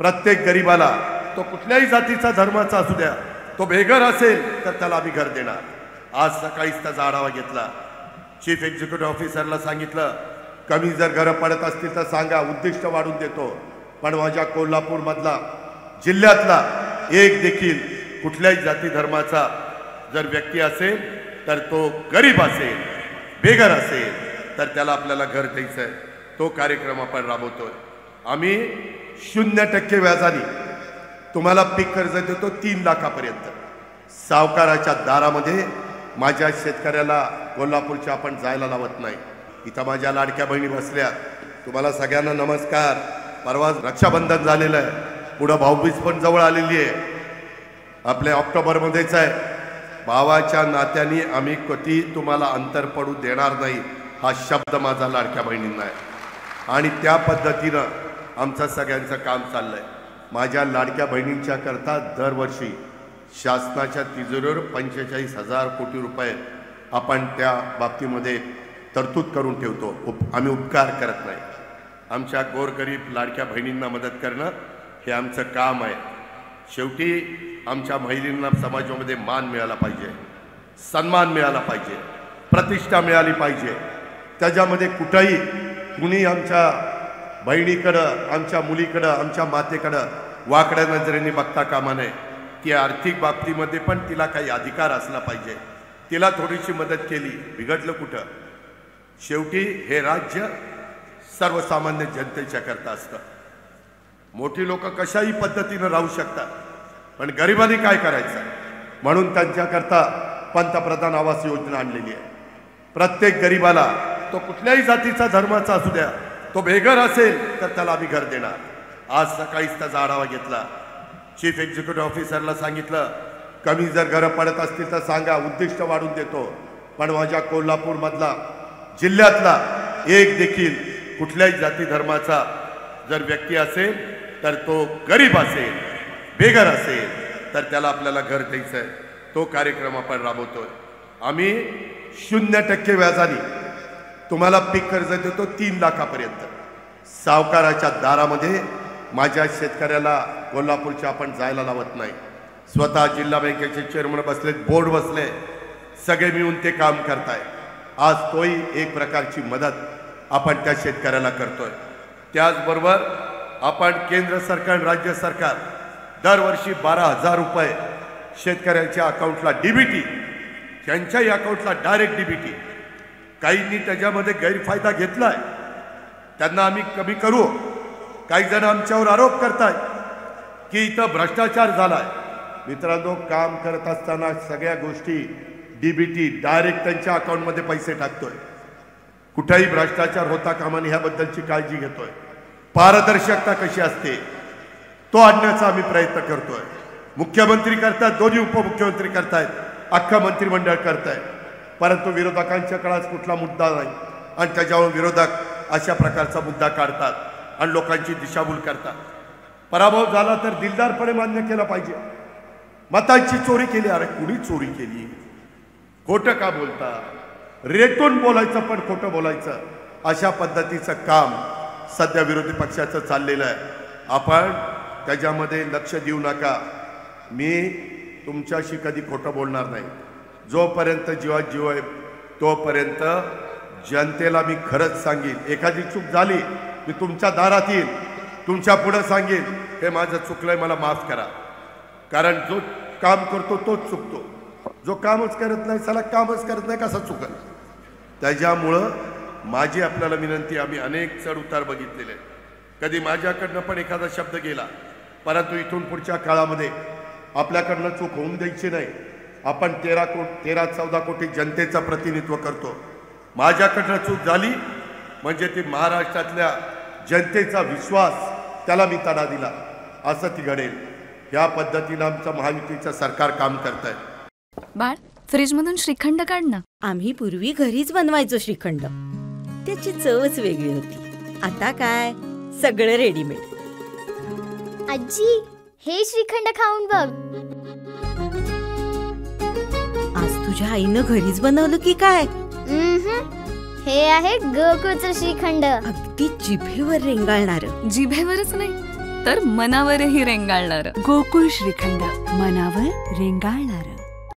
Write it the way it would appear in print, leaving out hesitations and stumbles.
प्रत्येक गरीबाला, तो कुठल्याही जातीचा धर्माचा असू द्या, तो बेघर असेल तर त्याला आम्ही घर देणार. आज सकाळीच त्याचा आढावा घेतला. चीफ एक्झिक्युटिव्ह ऑफिसरला सांगितलं, कमी जर घरं पडत असतील तर सांगा, उद्दिष्ट वाढून देतो. पण माझ्या कोल्हापूरमधला, जिल्ह्यातला एक देखील कुठल्याही जाती धर्माचा जर व्यक्ती असेल तर तो गरीब असेल, बेघर असेल तर त्याला आपल्याला घर द्यायचं आहे. तो कार्यक्रम आपण राबवतोय. आम्ही 0% व्याजाने तुम्हाला पीक कर्ज देतो 3 लाखापर्यंत. सावकाराच्या दारामध्ये माझ्या शेतकऱ्याला कोल्हापूरच्या आपण जायला लावत नाही. इथं माझ्या लाडक्या बहिणी बसल्या, तुम्हाला सगळ्यांना नमस्कार. परवा रक्षाबंधन झालेलं आहे, पुढं भाऊबीज पण जवळ आलेली आहे, आपल्या ऑक्टोबरमध्येच आहे. भावाच्या नात्याने आम्ही कधी तुम्हाला अंतर पडू देणार नाही, हा शब्द माझा लाडक्या बहिणींना आहे. आणि त्या पद्धतीनं आमचं सगळ्यांचं काम चाललं आहे. माझ्या लाडक्या बहिणींच्या करता दरवर्षी शासनाच्या तिजोरीवर 45,000 कोटी रुपये आपण त्या बाबतीमध्ये तरतूद करून ठेवतो. आम्ही उपकार करत नाही. आमच्या गोरगरीब लाडक्या बहिणींना मदत करणं हे आमचं काम आहे. शेवटी आमच्या महिलांना समाजामध्ये मान मिळाला पाहिजे, सन्मान मिळाला पाहिजे, प्रतिष्ठा मिळाली पाहिजे. त्याच्यामध्ये कुठंही कुणी आमच्या बहिणीकडं, आमच्या मुलीकडं, आमच्या मातेकडं वाकड्या नजरेने बघता कामा नये. ती आर्थिक बाबतीमध्ये पण तिला काही अधिकार असला पाहिजे. तिला थोडीशी मदत केली, बिघडलं कुठं? शेवटी हे राज्य सर्वसामान्य जनतेच्या करता असतं. मोठी लोक कशाही पद्धतीनं राहू शकतात, पण गरिबांनी काय करायचं? म्हणून त्यांच्याकरता पंतप्रधान आवास योजना आणलेली आहे. प्रत्येक गरीबाला, तो कुठल्याही जातीचा धर्माचा असू द्या, तो बेघर असेल तर त्याला आम्ही घर देणार. आज सकाळीच त्याचा आढावा घेतला. चीफ एक्झिक्युटिव्ह ऑफिसरला सांगितलं, कमी जर घरं पडत असतील तर सांगा, उद्दिष्ट वाढून देतो. पण माझ्या कोल्हापूरमधला, जिल्ह्यातला एक देखील कुठल्याही जाती धर्माचा जर व्यक्ती असेल तर तो गरीब असेल, बेघर असेल तर त्याला आपल्याला घर द्यायचं आहे. तो कार्यक्रम आपण राबवतोय. आम्ही 0% व्याजाने तुम्हाला पीक कर्ज देतो 3 लाखापर्यंत. सावकाराच्या दारामध्ये माझ्या शेतकऱ्याला कोल्हापूरच्या आपण जायला लावत नाही. स्वतः जिल्हा बँकेचे चेअरमन बसलेत, बोर्ड बसले, सगळे मिळून ते काम करताय. आज तोही एक प्रकारची मदत आपण त्या शेतकऱ्याला करतोय. त्याचबरोबर आपण केंद्र सरकार, राज्य सरकार दरवर्षी 12,000 रुपये शेतकऱ्यांच्या अकाउंटला डीबीटी, त्यांच्याही अकाउंटला डायरेक्ट डीबीटी. काहींनी त्याच्यामध्ये गैरफायदा घेतलाय, त्यांना आम्ही कमी करू. काही जण आमच्यावर आरोप करतायत की इथं भ्रष्टाचार झालाय. मित्रांनो, काम करत असताना सगळ्या गोष्टी डीबीटी डायरेक्ट त्यांच्या अकाउंटमध्ये पैसे टाकतोय. कुठेही भ्रष्टाचार होता कामा नये ह्याबद्दलची काळजी घेतोय. पारदर्शकता कशी असते तो आणण्याचा आम्ही प्रयत्न करतोय. मुख्यमंत्री करतायत, दोन्ही उपमुख्यमंत्री करतायत, अख्खं मंत्रिमंडळ करतायत. परंतु विरोधकांच्या काळात कुठला मुद्दा नाही आणि त्याच्यावर विरोधक अशा प्रकारचा मुद्दा काढतात आणि लोकांची दिशाभूल करतात. पराभव झाला तर दिलदारपणे मान्य केला पाहिजे. मतांची चोरी केली, अरे कुणी चोरी केली? खोटं का बोलता? रेटून बोलायचं पण खोटं बोलायचं, अशा पद्धतीचं काम सध्या विरोधी पक्षाचं चाललेलं आहे. आपण त्याच्यामध्ये लक्ष देऊ नका. मी तुमच्याशी कधी खोटं बोलणार नाही. जोपर्यंत जीवात जीव आहे तोपर्यंत जनतेला मी खरंच सांगेन. एखादी चूक झाली मी तुमच्या दारात येईल, तुमच्या पुढं सांगेन, हे माझं चुकलंय, मला माफ करा. कारण जो काम करतो तोच चुकतो, जो कामच करत नाही, चला कामच करत नाही कसा चुकल? त्याच्यामुळं माझी आपल्याला विनंती, आम्ही अनेक चढ उतार बघितलेले. कधी माझ्याकडनं पण एखादा शब्द गेला, परंतु इथून पुढच्या काळामध्ये आपल्याकडनं चूक होऊन द्यायची नाही. आपण 13-14 कोटी जनतेचं प्रतिनिधित्व करतो. माझ्याकडनं चूक झाली म्हणजे ती महाराष्ट्रातल्या जनतेचा विश्वास, त्याला मी तडा दिला, असं ती घडेल. या पद्धतीनं आमचं महायुतीचं सरकार काम करत आहे. बाळ, फ्रीजमधून श्रीखंड काढ ना. आम्ही पूर्वी घरीच बनवायचो श्रीखंड, त्याची चवच वेगळी होती. आता काय सगळं रेडीमेड. आजी, हे श्रीखंड खाऊन बघ. आज तुझ्या आईनं घरीच बनवलं की काय? हे आहे गोकुळचं श्रीखंड. अगदी जिभेवर रेंगाळणार. जिभेवरच नाही, तर मनावरही रेंगाळणार. गोकुळ श्रीखंड, मनावर रेंगाळणार.